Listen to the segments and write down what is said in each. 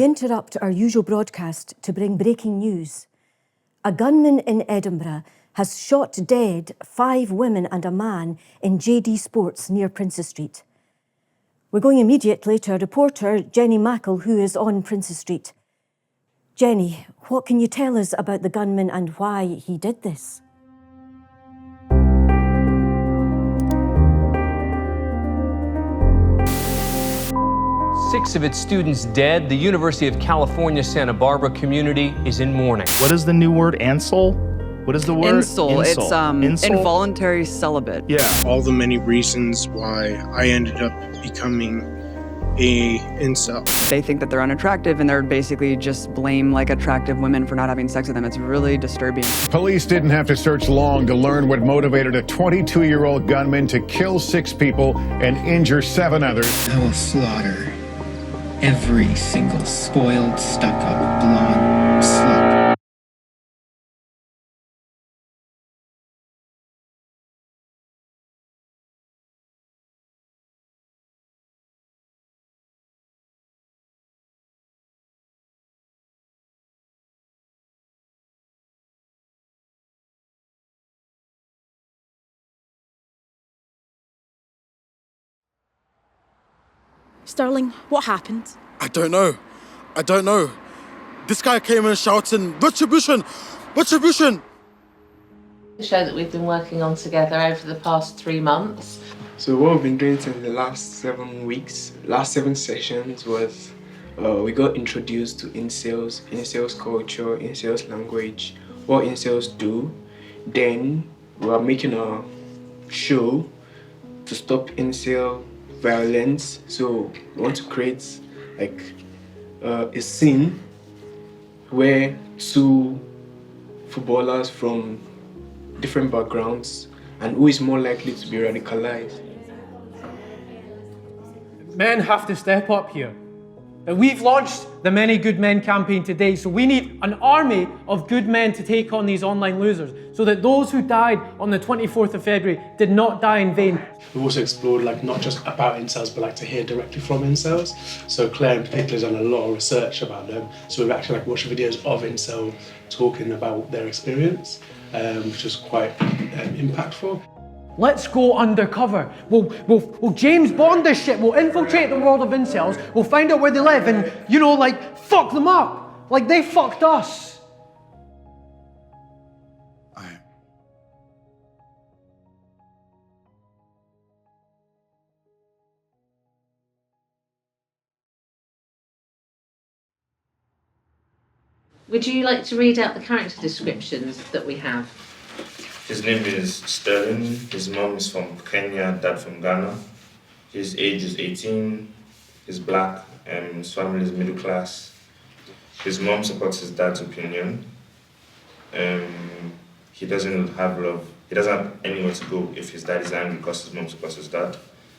We interrupt our usual broadcast to bring breaking news. A gunman in Edinburgh has shot dead 5 women and a man in JD Sports near Princes Street. We're going immediately to our reporter, Jenny Mackle, who is on Princes Street. Jenny, what can you tell us about the gunman and why he did this? 6 of its students dead. The University of California, Santa Barbara community is in mourning. What is the new word, ansel? What is the word? Insel. It's Insel? involuntary celibate. Yeah. All the many reasons why I ended up becoming a incel. They think that they're unattractive and they're basically just blame like attractive women for not having sex with them. It's really disturbing. Police didn't have to search long to learn what motivated a 22-year-old gunman to kill 6 people and injure 7 others. I will slaughter every single spoiled, stuck-up, blonde slut. Sterling, what happened? I don't know. This guy came in shouting, retribution! Retribution! The show that we've been working on together over the past 3 months. So what we've been doing since the last 7 weeks, last 7 sessions was we got introduced to incels culture, incels language, what incels do. Then we are making a show to stop incel violence. So we want to create like a scene where 2 footballers from different backgrounds and who is more likely to be radicalized. Men have to step up here. We've launched the Many Good Men campaign today, so we need an army of good men to take on these online losers, so that those who died on the 24th of February did not die in vain. We've also explored not just about incels, but to hear directly from incels. So Claire in particular has done a lot of research about them. So we've actually watched videos of incel talking about their experience, which is quite impactful. Let's go undercover. We'll James Bond this shit. We'll infiltrate the world of incels. We'll find out where they live and, fuck them up. Like they fucked us. Would you like to read out the character descriptions that we have? His name is Sterling. His mom is from Kenya, dad from Ghana. His age is 18. He's black and his family is middle class. His mom supports his dad's opinion. He doesn't have love. He doesn't have anywhere to go if his dad is angry because his mom supports his dad.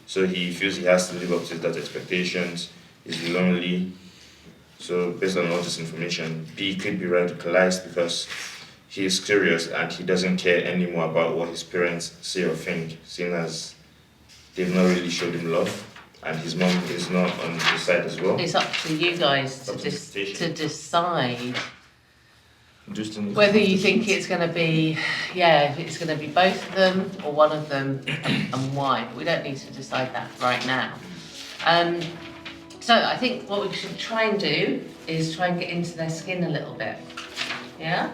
So he feels he has to live up to his dad's expectations. He's lonely. So based on all this information, B could be radicalized because he is curious and he doesn't care anymore about what his parents say or think, seeing as they've not really showed him love and his mom is not on his side as well. It's up to you guys to decide whether you think it's going to be, if it's going to be both of them or one of them and why. But we don't need to decide that right now. So I think what we should try and do is try and get into their skin a little bit. Yeah?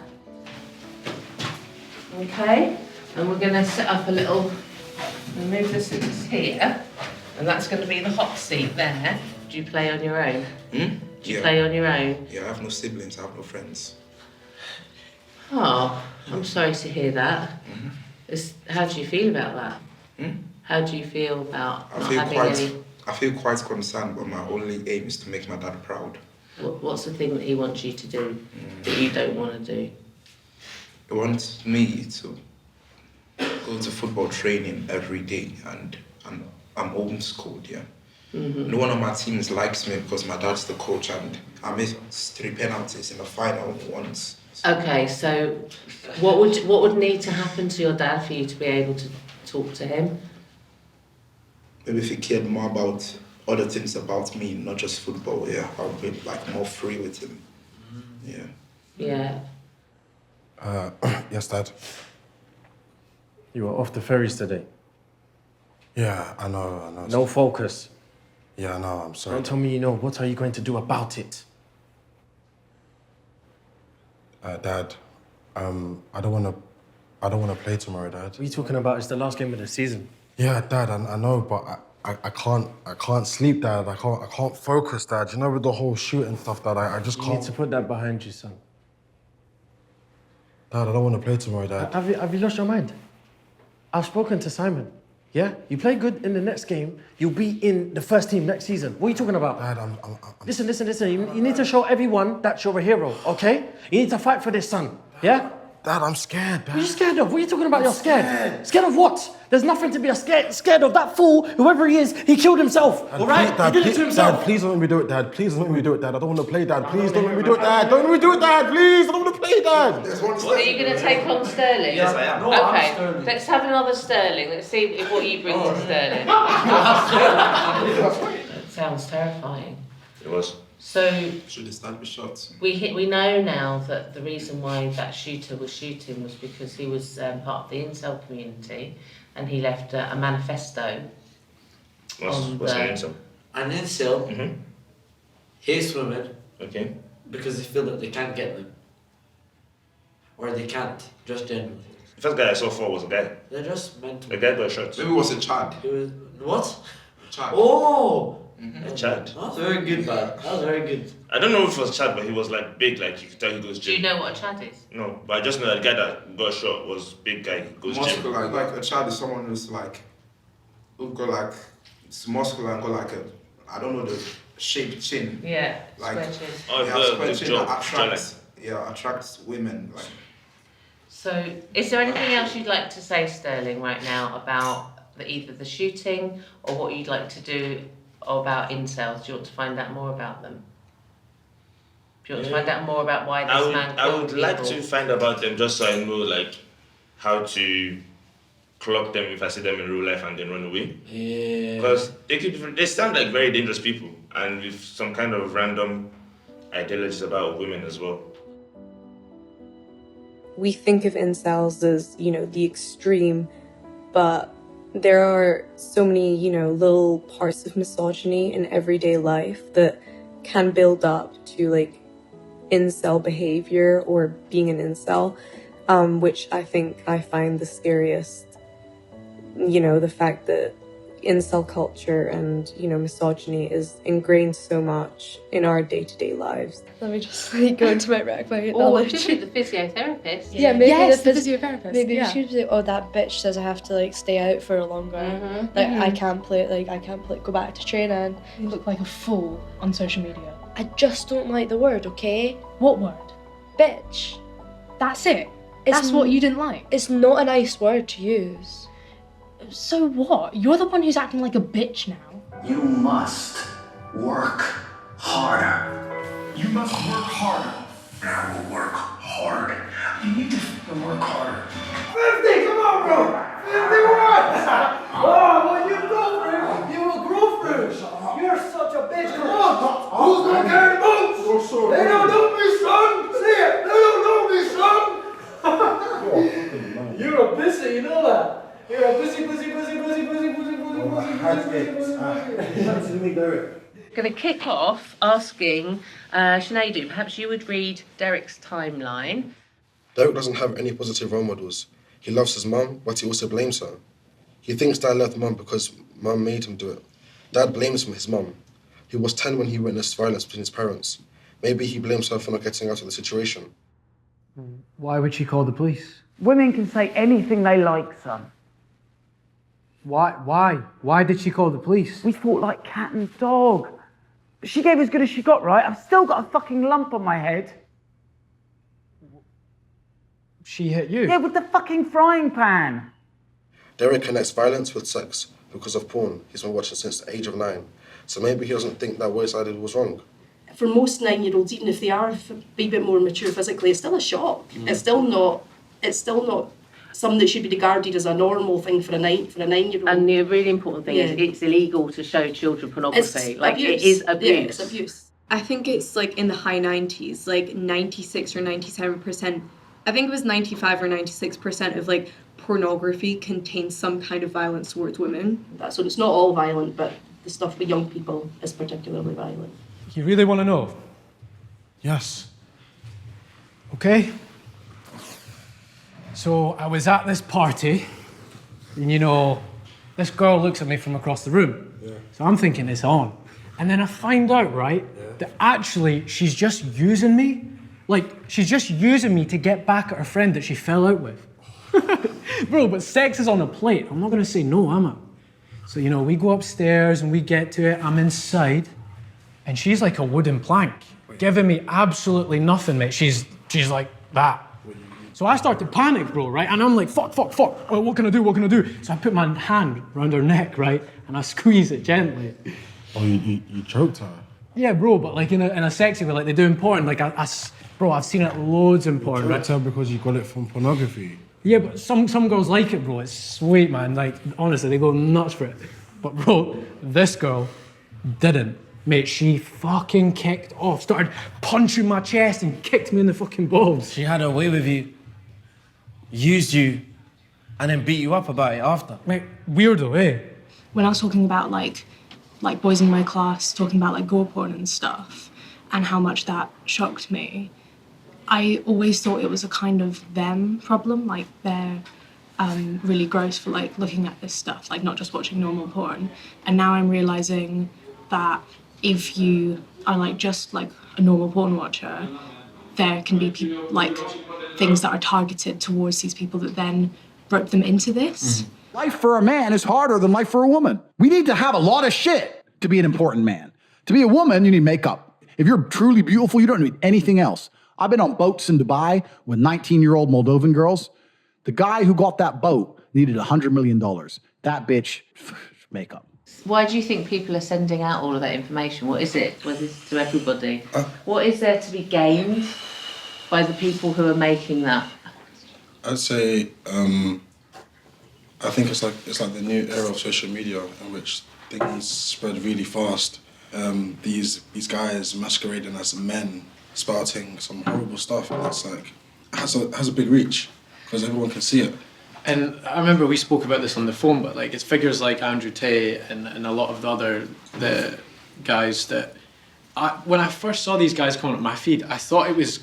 Okay, and we're going to set up a little, move the scissors here, and that's going to be the hot seat there. Do you play on your own? Do you play on your own? Yeah, I have no siblings, I have no friends. Oh, I'm sorry to hear that. How do you feel about that? How do you feel about not having any? I feel quite concerned, but my only aim is to make my dad proud. What's the thing that he wants you to do that you don't want to do? He wants me to go to football training every day, and I'm homeschooled, yeah. No one on my team likes me because my dad's the coach, and I missed 3 penalties in the final once. Okay, so what would need to happen to your dad for you to be able to talk to him? Maybe if he cared more about other things about me, not just football. Yeah, I'll be like more free with him. Yeah. Yeah. Yes, Dad. You were off the ferries today. Yeah, I know. No focus. Yeah, I know, I'm sorry. Don't tell me you know. What are you going to do about it? Dad, I don't wanna play tomorrow, Dad. What are you talking about? It's the last game of the season. Yeah, Dad, I know, but I can't sleep, Dad. I can't focus, Dad. You know, with the whole shooting stuff, Dad, I just You can't. need to put that behind you, son. Dad, I don't want to play tomorrow, Dad. Have you lost your mind? I've spoken to Simon. Yeah? You play good in the next game, you'll be in the first team next season. What are you talking about? Dad, Listen. You need to show everyone that you're a hero, okay? You need to fight for this, son. Yeah? Dad, I'm scared, Dad. What are you scared of? What are you talking about? You're scared. Scared of what? There's nothing to be scared of. That fool, whoever he is, he killed himself. Dad, all right? Dad, he did it to himself. Dad, please don't let me do it, Dad. Please don't let me do it, Dad. I don't want to play, Dad. Please don't let me do it, Dad. Don't let me do it, Dad. Please, I don't want to play, Dad. Are you going to take on Sterling? Yes, I am. No, okay, let's have another Sterling. Let's see what you bring to Sterling. That sounds terrifying. It was. So Should have started with shots. we know now that the reason why that shooter was shooting was because he was part of the incel community, and he left a manifesto. What's an incel? An incel hates women. Okay. Because they feel that they can't get them. Or they can't, just generally. The first guy I saw was a guy. They're just meant to. The guy got shot. Maybe it was a Chad. It was, what? Chad. Oh! A Chad. That was very good, man. That was very good. I don't know if it was Chad, but he was like big, like you could tell he goes Do you gym. know what a Chad is? No, but I just know that the guy that got shot was big guy, he goes gym. Muscular, like a Chad is someone who's like, who got like, it's muscular and got like a, I don't know the shaped chin. Yeah, like, square chin. Oh, yeah, the square chin jaw, that attracts women. Like. So, is there anything else you'd like to say, Sterling, right now about either the shooting or what you'd like to do about incels? Do you want to find out more about them? Do you want to find out more about why this man I killed would like people? to find about them just so I know like how to clock them if I see them in real life and then run away. Yeah. Because they sound like very dangerous people and with some kind of random ideologies about women as well. We think of incels as, you know, the extreme, but there are so many, you know, little parts of misogyny in everyday life that can build up to like incel behavior or being an incel, which I think I find the scariest. You know, the fact that incel culture and, you know, misogyny is ingrained so much in our day-to-day lives. Let me just like go into my rack by Or it should be the physiotherapist. Yeah, maybe yes, the the physiotherapist. Maybe yeah. she should be like, oh, that bitch says I have to like stay out for longer. Like I can't go back to training. You look like a fool on social media. I just don't like the word, okay? What word? Bitch. That's it? That's what you didn't like? It's not a nice word to use. So what? You're the one who's acting like a bitch now. You must work harder. You must work harder. And I will work hard. You need to work harder. 50, come on, bro! 51! Oh, well, you go through. You will grow through. You're such a bitch. Come on. Who's gonna carry the boots? They don't know me, son. See it. They don't know me, son. You're a pussy, you know that. You're a pussy. Going to kick off asking Sinead, perhaps you would read Derek's timeline. Derek doesn't have any positive role models. He loves his mum, but he also blames her. He thinks Dad left mum because mum made him do it. Dad blames his mum. He was 10 when he witnessed violence between his parents. Maybe he blames her for not getting out of the situation. Why would she call the police? Women can say anything they like, son. Why? Why did she call the police? We fought like cat and dog. She gave as good as she got, right? I've still got a fucking lump on my head. She hit you? Yeah, with the fucking frying pan. Derek connects violence with sex because of porn he's been watching since the age of 9. So maybe he doesn't think that what I did was wrong. For most 9-year-olds, even if they are a wee bit more mature physically, it's still a shock. It's still not something that should be regarded as a normal thing for a 9-year-old. And the really important thing is it's illegal to show children pornography. It's like abuse. it is abuse. Yeah, it's abuse. I think it's like in the high 90s, like 96 or 97%. I think it was 95 or 96% of like pornography contains some kind of violence towards women. So it's not all violent, but the stuff with young people is particularly violent. You really want to know? Yes. Okay. So I was at this party, and you know, this girl looks at me from across the room. Yeah. So I'm thinking it's on. And then I find out, right, that actually she's just using me. Like, she's just using me to get back at her friend that she fell out with. Bro, but sex is on a plate. I'm not gonna say no, am I? So, you know, we go upstairs and we get to it. I'm inside, and she's like a wooden plank, giving me absolutely nothing, mate. She's like that. So I start to panic, bro, right? And I'm like, fuck. Oh, what can I do? So I put my hand around her neck, right? And I squeeze it gently. Oh, you choked her? Yeah, bro, but like in a sexy way, like they do in porn. Like bro, I've seen it loads in porn, right? Choked her because you got it from pornography. Yeah, but some girls like it, bro. It's sweet, man. Like, honestly, they go nuts for it. But bro, this girl didn't. Mate, she fucking kicked off, started punching my chest and kicked me in the fucking balls. She had her way with you, used you, and then beat you up about it after. Mate, weirdo, eh? When I was talking about like boys in my class talking about like gore porn and stuff and how much that shocked me, I always thought it was a kind of them problem, like they're really gross for like looking at this stuff, like not just watching normal porn. And now I'm realizing that if you are like just like a normal porn watcher, there can be people like things that are targeted towards these people that then rope them into this. Life for a man is harder than life for a woman. We need to have a lot of shit to be an important man. To be a woman, you need makeup. If you're truly beautiful, you don't need anything else. I've been on boats in Dubai with 19-year-old Moldovan girls. The guy who got that boat needed $100 million. That bitch, makeup. Why do you think people are sending out all of that information? What is it? What is it to everybody? What is there to be gained by the people who are making that? I'd say, I think it's like the new era of social media in which things spread really fast. These guys masquerading as men, spouting some horrible stuff, and it's like has a big reach because everyone can see it. And I remember we spoke about this on the phone, but like it's figures like Andrew Tate and a lot of the guys that when I first saw these guys coming up my feed, I thought it was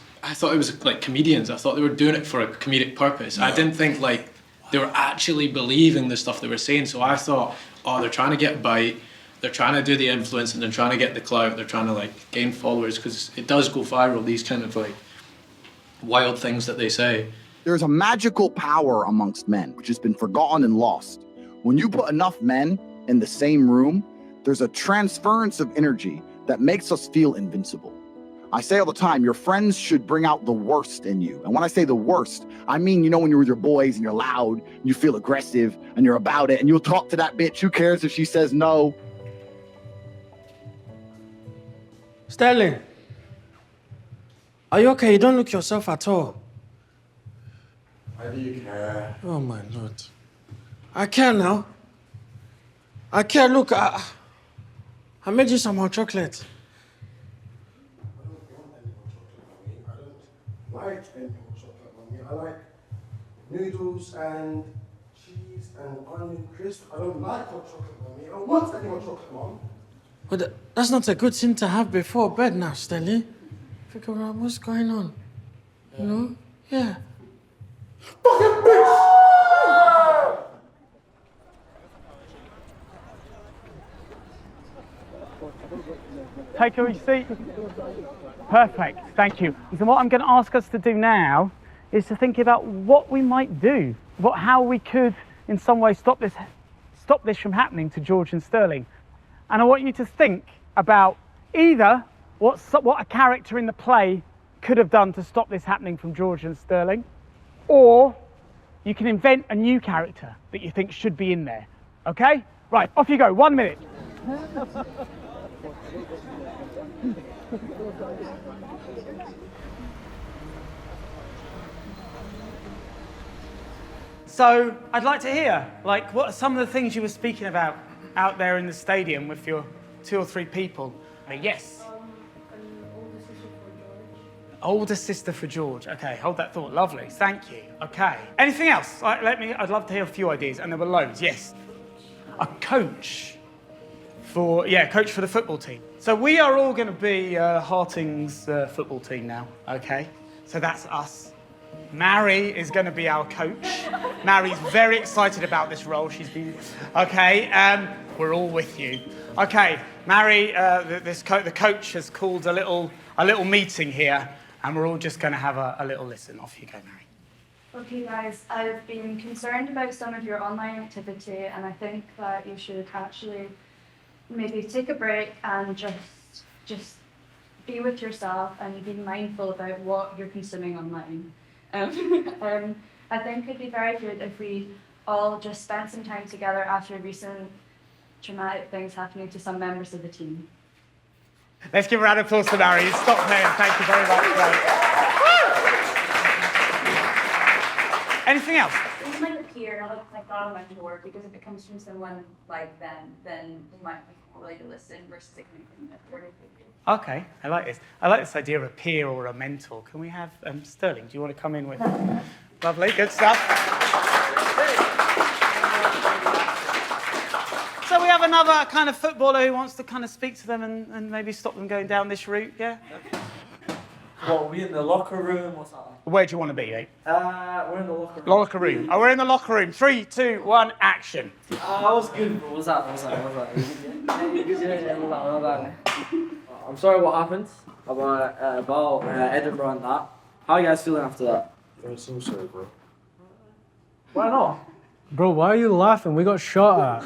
like comedians. I thought they were doing it for a comedic purpose. I didn't think like they were actually believing the stuff they were saying. So I thought, oh, they're trying to get a bite, they're trying to do the influence, and they're trying to get the clout, they're trying to like gain followers, because it does go viral, these kind of like wild things that they say. There's a magical power amongst men, which has been forgotten and lost. When you put enough men in the same room, there's a transference of energy that makes us feel invincible. I say all the time, your friends should bring out the worst in you. And when I say the worst, I mean, you know, when you're with your boys and you're loud, and you feel aggressive and you're about it, and you'll talk to that bitch, who cares if she says no? Sterling, are you okay? You don't look yourself at all. Why do you care? Oh my Lord. I care now. I care. Look, I made you some hot chocolate. I don't like any hot chocolate, mommy. I like noodles and cheese and onion crisp. I don't like hot chocolate, mommy. I don't want any hot chocolate, mom. But that's not a good thing to have before bed now, Sterling. Figure out what's going on. You know? Yeah. Fucking bitch! Take your seat. Perfect, thank you. So what I'm going to ask us to do now is to think about what we might do, how we could in some way stop this from happening to George and Sterling. And I want you to think about either what a character in the play could have done to stop this happening from George and Sterling, or you can invent a new character that you think should be in there. Okay? Right, off you go, 1 minute. So I'd like to hear, like, what are some of the things you were speaking about out there in the stadium with your 2 or 3 people? Yes. Older sister for George. Okay, hold that thought. Lovely. Thank you. Okay. Anything else? I'd love to hear a few ideas, and there were loads. Yes. A coach for the football team. So we are all going to be Harting's football team now. Okay. So that's us. Mary is going to be our coach. Mary's very excited about this role. Okay. We're all with you. Okay, Mary. The coach has called a little meeting here. And we're all just going to have a little listen. Off you go, Mary. Okay, guys, I've been concerned about some of your online activity, and I think that you should actually maybe take a break and just be with yourself and be mindful about what you're consuming online. I think it'd be very good if we all just spent some time together after recent traumatic things happening to some members of the team. Let's give a round of applause to Mary. Stop playing. Thank you very much. Anything else? It's like a peer, like not a mentor, because if it comes from someone like them, then they might be more willing to listen versus it coming from a third figure. Okay, I like this. I like this idea of a peer or a mentor. Can we have Sterling? Do you want to come in with? Lovely, good stuff. So we have another kind of footballer who wants to kind of speak to them and maybe stop them going down this route, yeah? What, are we in the locker room? What's that like? Where do you want to be, eh? We're in the locker room. Locker room. Oh, we're in the locker room. 3, 2, 1, action. That was good, bro. What's that? I'm sorry what happened about Edinburgh and that. How are you guys feeling after that? I'm so sorry, bro. Why not? Bro, why are you laughing? We got shot at.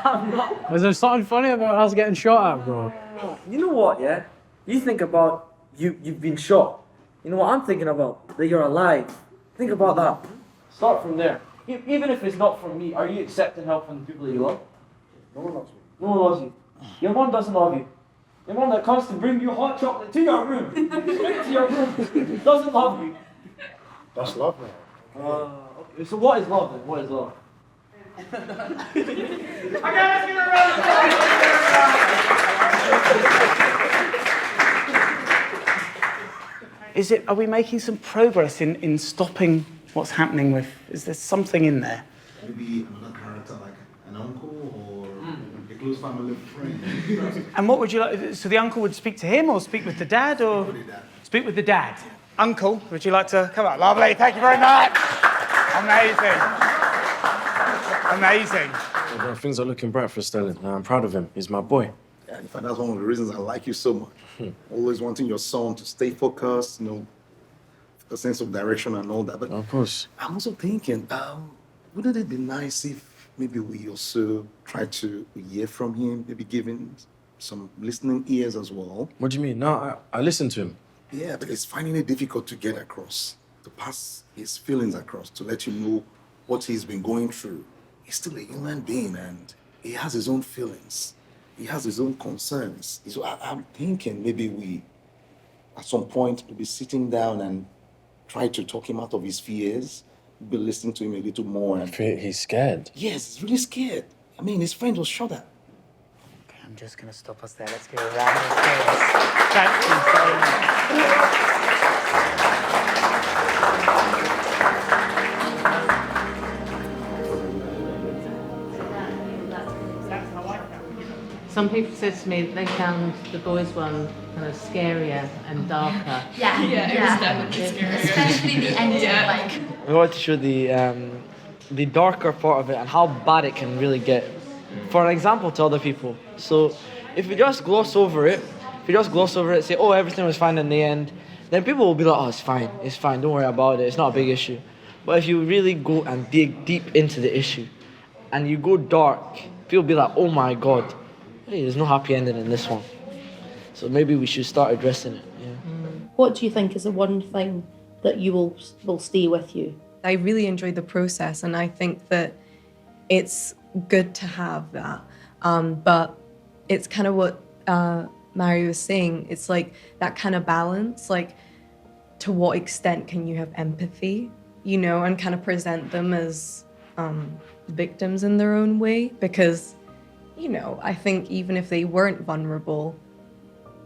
I'm not. Was there something funny about us getting shot at, bro? You know what, yeah? You think about you've been shot. You know what I'm thinking about? That you're alive. Think about that. Start from there. Even if it's not from me, are you accepting help from the people that you love? No one loves me. No one loves you. Your mom doesn't love you. Your mom that comes to bring you hot chocolate to your room, straight to your room, doesn't love you. That's love, man. Okay, so what is love then? What is love? Are we making some progress in stopping what's happening with, is there something in there? Maybe another character like an uncle or a close family friend. And what would you like, so the uncle would speak to him or speak with the dad or? Speak with the dad. Uncle, would you like to come on? Lovely, thank you very much. Amazing. Amazing. Well, bro, things are looking bright for Sterling. I'm proud of him. He's my boy. Yeah, in fact, that's one of the reasons I like you so much. Always wanting your son to stay focused, a sense of direction and all that. But of course. I'm also thinking, wouldn't it be nice if maybe we also try to hear from him, maybe give him some listening ears as well? What do you mean? No, I listen to him. Yeah, but he's finding it difficult to get across, to pass his feelings across, to let you know what he's been going through. He's still a human being and he has his own feelings. He has his own concerns. So I'm thinking maybe we, at some point, maybe sitting down and try to talk him out of his fears, be listening to him a little more. And He's scared. yes, he's really scared. I mean, his friend was shot at. Okay, I'm just going to stop us there. Let's give a round of applause. Thank you very much. Some people said to me they found the boys' one kind of scarier and darker. Yeah, it was definitely scary. Especially the ending, We wanted to show the darker part of it and how bad it can really get. For an example to other people. So if you just gloss over it, say, oh, everything was fine in the end, then people will be like, oh, it's fine, don't worry about it, it's not a big issue. But if you really go and dig deep into the issue and you go dark, people will be like, oh my God, hey, there's no happy ending in this one. So maybe we should start addressing it. Yeah. What do you think is the one thing that you will stay with you? I really enjoyed the process, and I think that it's good to have that. But it's kind of what Mary was saying. It's like that kind of balance. Like, to what extent can you have empathy you know, and kind of present them as victims in their own way, because, you know, I think even if they weren't vulnerable,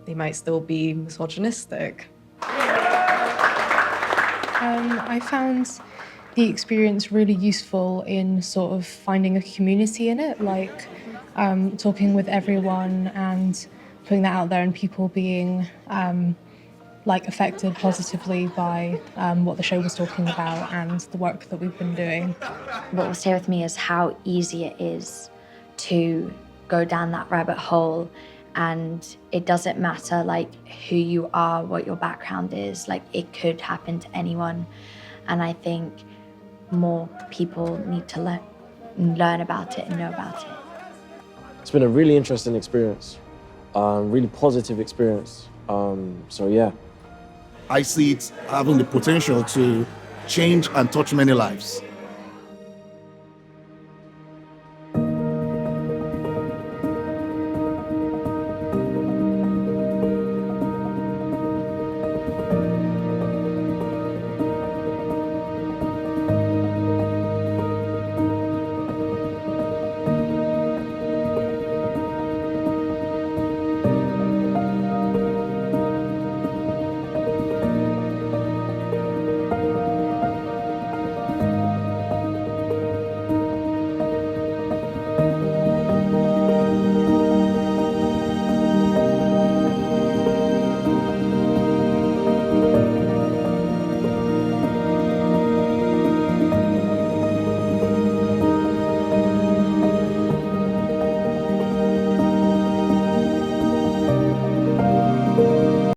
they might still be misogynistic. I found the experience really useful in sort of finding a community in it, like talking with everyone and putting that out there, and people being like affected positively by what the show was talking about and the work that we've been doing. What will stay with me is how easy it is to go down that rabbit hole, and it doesn't matter like who you are, what your background is, like it could happen to anyone. And I think more people need to learn about it and know about it. It's been a really interesting experience, really positive experience. So yeah. I see it having the potential to change and touch many lives.